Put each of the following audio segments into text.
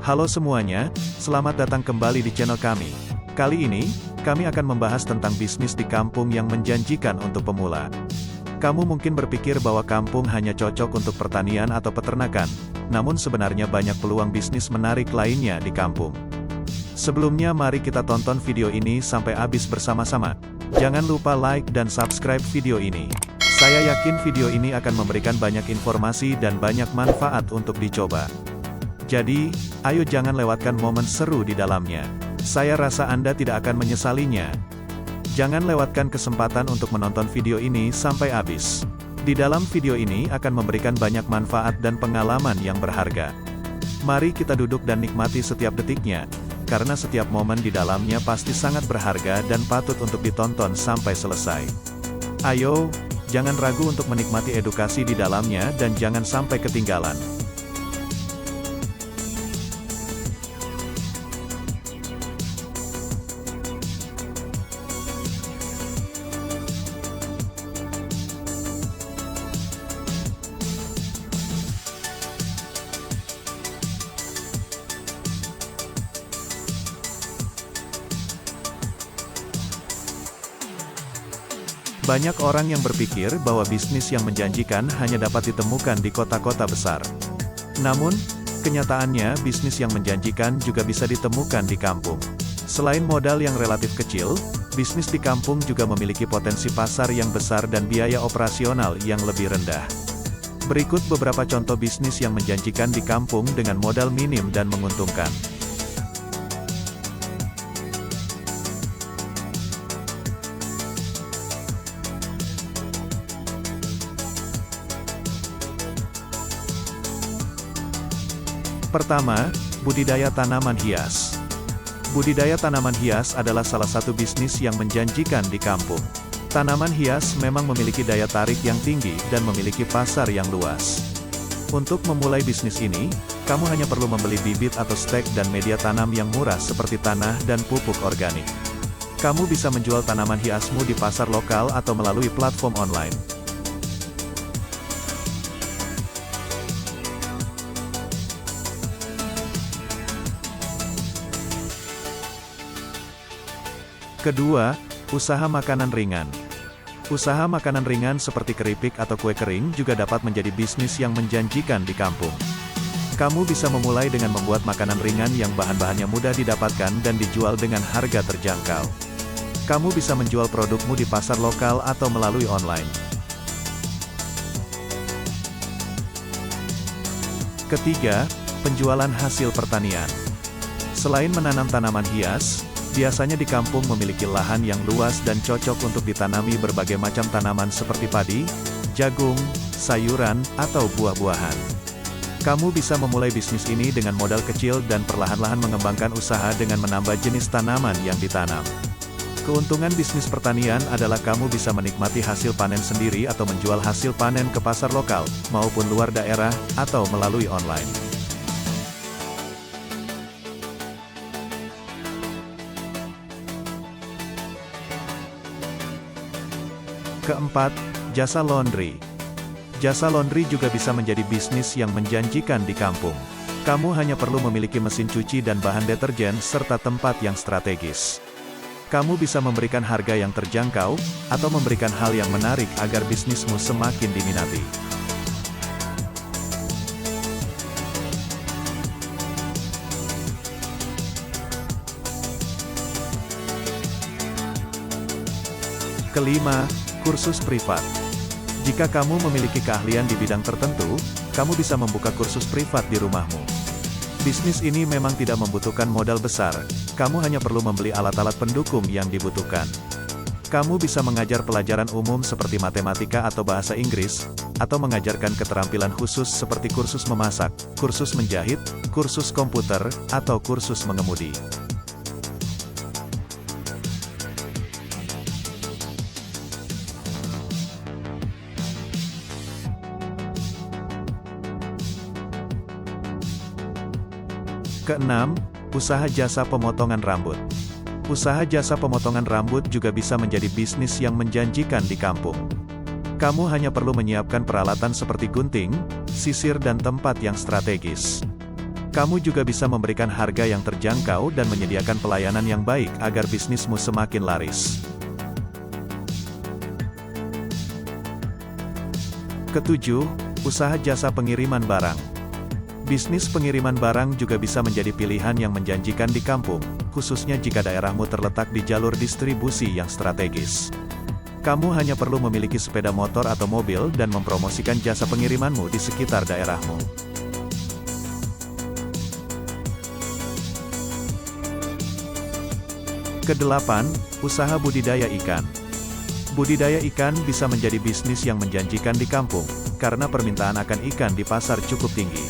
Halo semuanya, selamat datang kembali di channel kami. Kali ini, kami akan membahas tentang bisnis di kampung yang menjanjikan untuk pemula. Kamu mungkin berpikir bahwa kampung hanya cocok untuk pertanian atau peternakan, namun sebenarnya banyak peluang bisnis menarik lainnya di kampung. Sebelumnya mari kita tonton video ini sampai habis bersama-sama. Jangan lupa like dan subscribe video ini. Saya yakin video ini akan memberikan banyak informasi dan banyak manfaat untuk dicoba. Jadi, ayo jangan lewatkan momen seru di dalamnya. Saya rasa Anda tidak akan menyesalinya. Jangan lewatkan kesempatan untuk menonton video ini sampai habis. Di dalam video ini akan memberikan banyak manfaat dan pengalaman yang berharga. Mari kita duduk dan nikmati setiap detiknya, karena setiap momen di dalamnya pasti sangat berharga dan patut untuk ditonton sampai selesai. Ayo, jangan ragu untuk menikmati edukasi di dalamnya dan jangan sampai ketinggalan. Banyak orang yang berpikir bahwa bisnis yang menjanjikan hanya dapat ditemukan di kota-kota besar. Namun, kenyataannya bisnis yang menjanjikan juga bisa ditemukan di kampung. Selain modal yang relatif kecil, bisnis di kampung juga memiliki potensi pasar yang besar dan biaya operasional yang lebih rendah. Berikut beberapa contoh bisnis yang menjanjikan di kampung dengan modal minim dan menguntungkan. Pertama, budidaya tanaman hias. Budidaya tanaman hias adalah salah satu bisnis yang menjanjikan di kampung. Tanaman hias memang memiliki daya tarik yang tinggi dan memiliki pasar yang luas. Untuk memulai bisnis ini, kamu hanya perlu membeli bibit atau stek dan media tanam yang murah seperti tanah dan pupuk organik. Kamu bisa menjual tanaman hiasmu di pasar lokal atau melalui platform online. Kedua, usaha makanan ringan. Usaha makanan ringan seperti keripik atau kue kering juga dapat menjadi bisnis yang menjanjikan di kampung. Kamu bisa memulai dengan membuat makanan ringan yang bahan-bahannya mudah didapatkan dan dijual dengan harga terjangkau. Kamu bisa menjual produkmu di pasar lokal atau melalui online. Ketiga, penjualan hasil pertanian. Selain menanam tanaman hias, biasanya di kampung memiliki lahan yang luas dan cocok untuk ditanami berbagai macam tanaman seperti padi, jagung, sayuran, atau buah-buahan. Kamu bisa memulai bisnis ini dengan modal kecil dan perlahan-lahan mengembangkan usaha dengan menambah jenis tanaman yang ditanam. Keuntungan bisnis pertanian adalah kamu bisa menikmati hasil panen sendiri atau menjual hasil panen ke pasar lokal, maupun luar daerah, atau melalui online. Keempat, jasa laundry. Jasa laundry juga bisa menjadi bisnis yang menjanjikan di kampung. Kamu hanya perlu memiliki mesin cuci dan bahan deterjen serta tempat yang strategis. Kamu bisa memberikan harga yang terjangkau, atau memberikan hal yang menarik agar bisnismu semakin diminati. Kelima, kursus privat. Jika kamu memiliki keahlian di bidang tertentu, kamu bisa membuka kursus privat di rumahmu. Bisnis ini memang tidak membutuhkan modal besar, kamu hanya perlu membeli alat-alat pendukung yang dibutuhkan. Kamu bisa mengajar pelajaran umum seperti matematika atau bahasa Inggris, atau mengajarkan keterampilan khusus seperti kursus memasak, kursus menjahit, kursus komputer, atau kursus mengemudi. Keenam, usaha jasa pemotongan rambut. Usaha jasa pemotongan rambut juga bisa menjadi bisnis yang menjanjikan di kampung. Kamu hanya perlu menyiapkan peralatan seperti gunting, sisir dan tempat yang strategis. Kamu juga bisa memberikan harga yang terjangkau dan menyediakan pelayanan yang baik agar bisnismu semakin laris. Ketujuh, usaha jasa pengiriman barang. Bisnis pengiriman barang juga bisa menjadi pilihan yang menjanjikan di kampung, khususnya jika daerahmu terletak di jalur distribusi yang strategis. Kamu hanya perlu memiliki sepeda motor atau mobil dan mempromosikan jasa pengirimanmu di sekitar daerahmu. Kedelapan, usaha budidaya ikan. Budidaya ikan bisa menjadi bisnis yang menjanjikan di kampung, karena permintaan akan ikan di pasar cukup tinggi.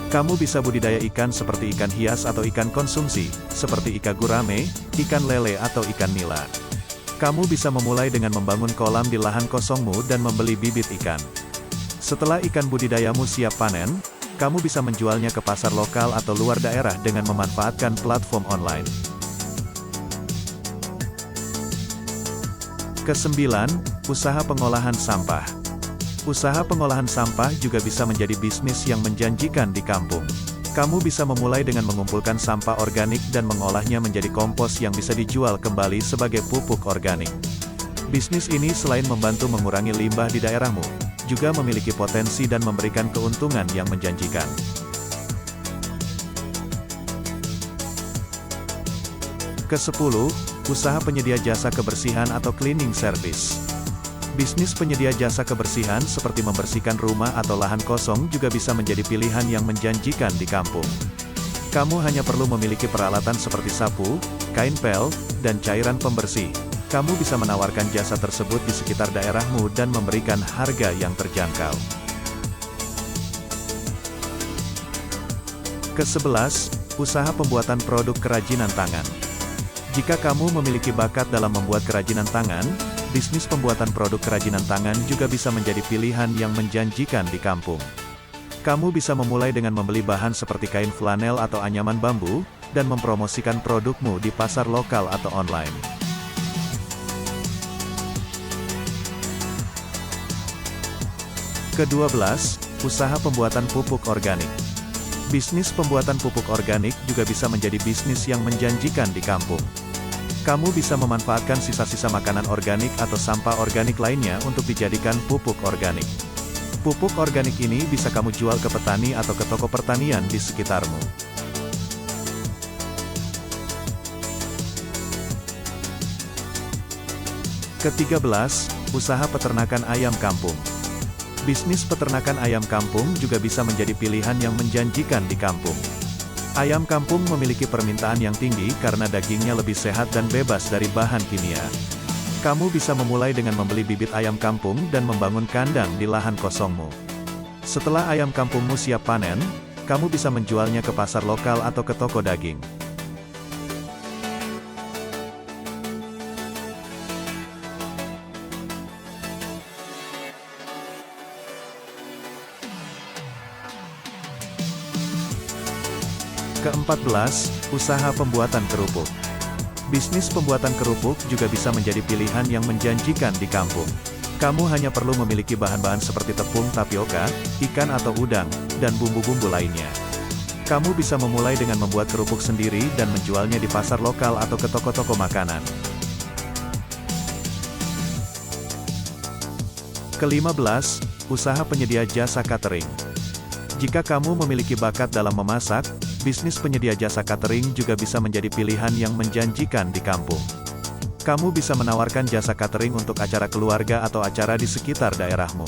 Kamu bisa budidaya ikan seperti ikan hias atau ikan konsumsi, seperti ikan gurame, ikan lele atau ikan nila. Kamu bisa memulai dengan membangun kolam di lahan kosongmu dan membeli bibit ikan. Setelah ikan budidayamu siap panen, kamu bisa menjualnya ke pasar lokal atau luar daerah dengan memanfaatkan platform online. Kesembilan, usaha pengolahan sampah. Usaha pengolahan sampah juga bisa menjadi bisnis yang menjanjikan di kampung. Kamu bisa memulai dengan mengumpulkan sampah organik dan mengolahnya menjadi kompos yang bisa dijual kembali sebagai pupuk organik. Bisnis ini selain membantu mengurangi limbah di daerahmu, juga memiliki potensi dan memberikan keuntungan yang menjanjikan. Kesepuluh, usaha penyedia jasa kebersihan atau cleaning service. Bisnis penyedia jasa kebersihan seperti membersihkan rumah atau lahan kosong juga bisa menjadi pilihan yang menjanjikan di kampung. Kamu hanya perlu memiliki peralatan seperti sapu, kain pel, dan cairan pembersih. Kamu bisa menawarkan jasa tersebut di sekitar daerahmu dan memberikan harga yang terjangkau. Kesebelas, usaha pembuatan produk kerajinan tangan. Jika kamu memiliki bakat dalam membuat kerajinan tangan, bisnis pembuatan produk kerajinan tangan juga bisa menjadi pilihan yang menjanjikan di kampung. Kamu bisa memulai dengan membeli bahan seperti kain flanel atau anyaman bambu, dan mempromosikan produkmu di pasar lokal atau online. Kedua belas, usaha pembuatan pupuk organik. Bisnis pembuatan pupuk organik juga bisa menjadi bisnis yang menjanjikan di kampung. Kamu bisa memanfaatkan sisa-sisa makanan organik atau sampah organik lainnya untuk dijadikan pupuk organik. Pupuk organik ini bisa kamu jual ke petani atau ke toko pertanian di sekitarmu. Ketiga belas, usaha peternakan ayam kampung. Bisnis peternakan ayam kampung juga bisa menjadi pilihan yang menjanjikan di kampung. Ayam kampung memiliki permintaan yang tinggi karena dagingnya lebih sehat dan bebas dari bahan kimia. Kamu bisa memulai dengan membeli bibit ayam kampung dan membangun kandang di lahan kosongmu. Setelah ayam kampungmu siap panen, kamu bisa menjualnya ke pasar lokal atau ke toko daging. Keempat belas, usaha pembuatan kerupuk. Bisnis pembuatan kerupuk juga bisa menjadi pilihan yang menjanjikan di kampung. Kamu hanya perlu memiliki bahan-bahan seperti tepung tapioka, ikan atau udang, dan bumbu-bumbu lainnya. Kamu bisa memulai dengan membuat kerupuk sendiri dan menjualnya di pasar lokal atau ke toko-toko makanan. Kelima belas, usaha penyedia jasa catering. Jika kamu memiliki bakat dalam memasak, bisnis penyedia jasa catering juga bisa menjadi pilihan yang menjanjikan di kampung. Kamu bisa menawarkan jasa catering untuk acara keluarga atau acara di sekitar daerahmu.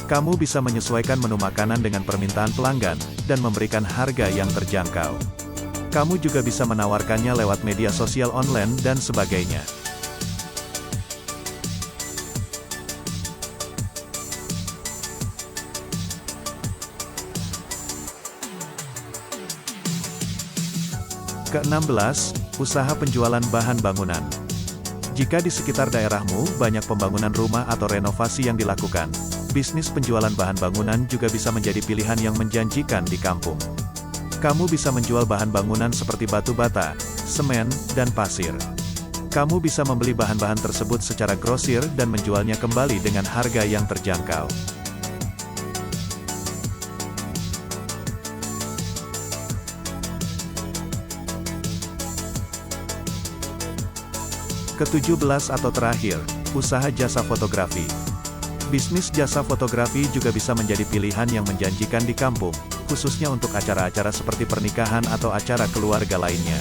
Kamu bisa menyesuaikan menu makanan dengan permintaan pelanggan, dan memberikan harga yang terjangkau. Kamu juga bisa menawarkannya lewat media sosial online dan sebagainya. Keenam belas, usaha penjualan bahan bangunan. Jika di sekitar daerahmu banyak pembangunan rumah atau renovasi yang dilakukan, bisnis penjualan bahan bangunan juga bisa menjadi pilihan yang menjanjikan di kampung. Kamu bisa menjual bahan bangunan seperti batu bata, semen, dan pasir. Kamu bisa membeli bahan-bahan tersebut secara grosir dan menjualnya kembali dengan harga yang terjangkau. Ke-17 atau terakhir, usaha jasa fotografi. Bisnis jasa fotografi juga bisa menjadi pilihan yang menjanjikan di kampung, khususnya untuk acara-acara seperti pernikahan atau acara keluarga lainnya.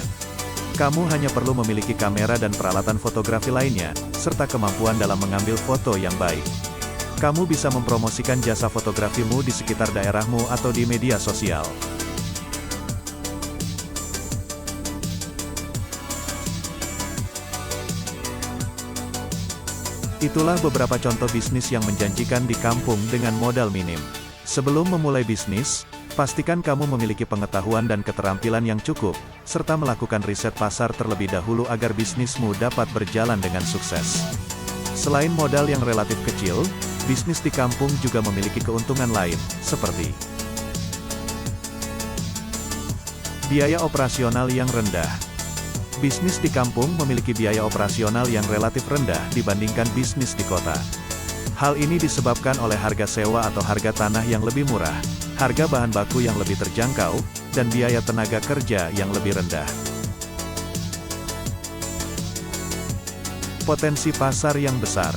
Kamu hanya perlu memiliki kamera dan peralatan fotografi lainnya, serta kemampuan dalam mengambil foto yang baik. Kamu bisa mempromosikan jasa fotografimu di sekitar daerahmu atau di media sosial. Itulah beberapa contoh bisnis yang menjanjikan di kampung dengan modal minim. Sebelum memulai bisnis, pastikan kamu memiliki pengetahuan dan keterampilan yang cukup, serta melakukan riset pasar terlebih dahulu agar bisnismu dapat berjalan dengan sukses. Selain modal yang relatif kecil, bisnis di kampung juga memiliki keuntungan lain, seperti biaya operasional yang rendah. Bisnis di kampung memiliki biaya operasional yang relatif rendah dibandingkan bisnis di kota. Hal ini disebabkan oleh harga sewa atau harga tanah yang lebih murah, harga bahan baku yang lebih terjangkau, dan biaya tenaga kerja yang lebih rendah. Potensi pasar yang besar.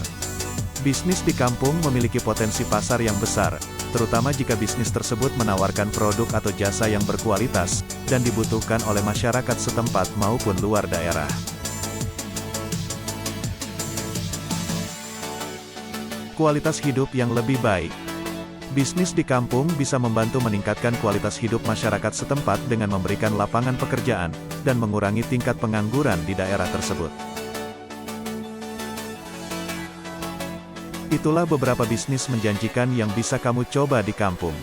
Bisnis di kampung memiliki potensi pasar yang besar, terutama jika bisnis tersebut menawarkan produk atau jasa yang berkualitas, dan dibutuhkan oleh masyarakat setempat maupun luar daerah. Kualitas hidup yang lebih baik. Bisnis di kampung bisa membantu meningkatkan kualitas hidup masyarakat setempat dengan memberikan lapangan pekerjaan, dan mengurangi tingkat pengangguran di daerah tersebut. Itulah beberapa bisnis menjanjikan yang bisa kamu coba di kampung.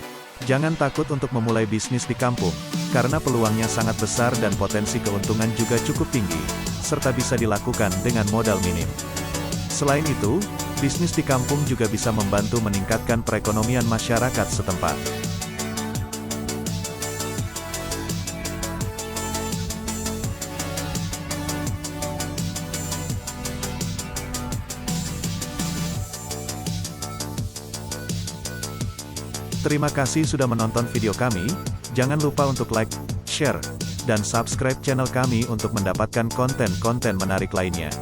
Jangan takut untuk memulai bisnis di kampung, karena peluangnya sangat besar dan potensi keuntungan juga cukup tinggi, serta bisa dilakukan dengan modal minim. Selain itu, bisnis di kampung juga bisa membantu meningkatkan perekonomian masyarakat setempat. Terima kasih sudah menonton video kami, jangan lupa untuk like, share, dan subscribe channel kami untuk mendapatkan konten-konten menarik lainnya.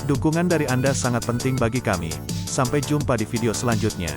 Dukungan dari Anda sangat penting bagi kami. Sampai jumpa di video selanjutnya.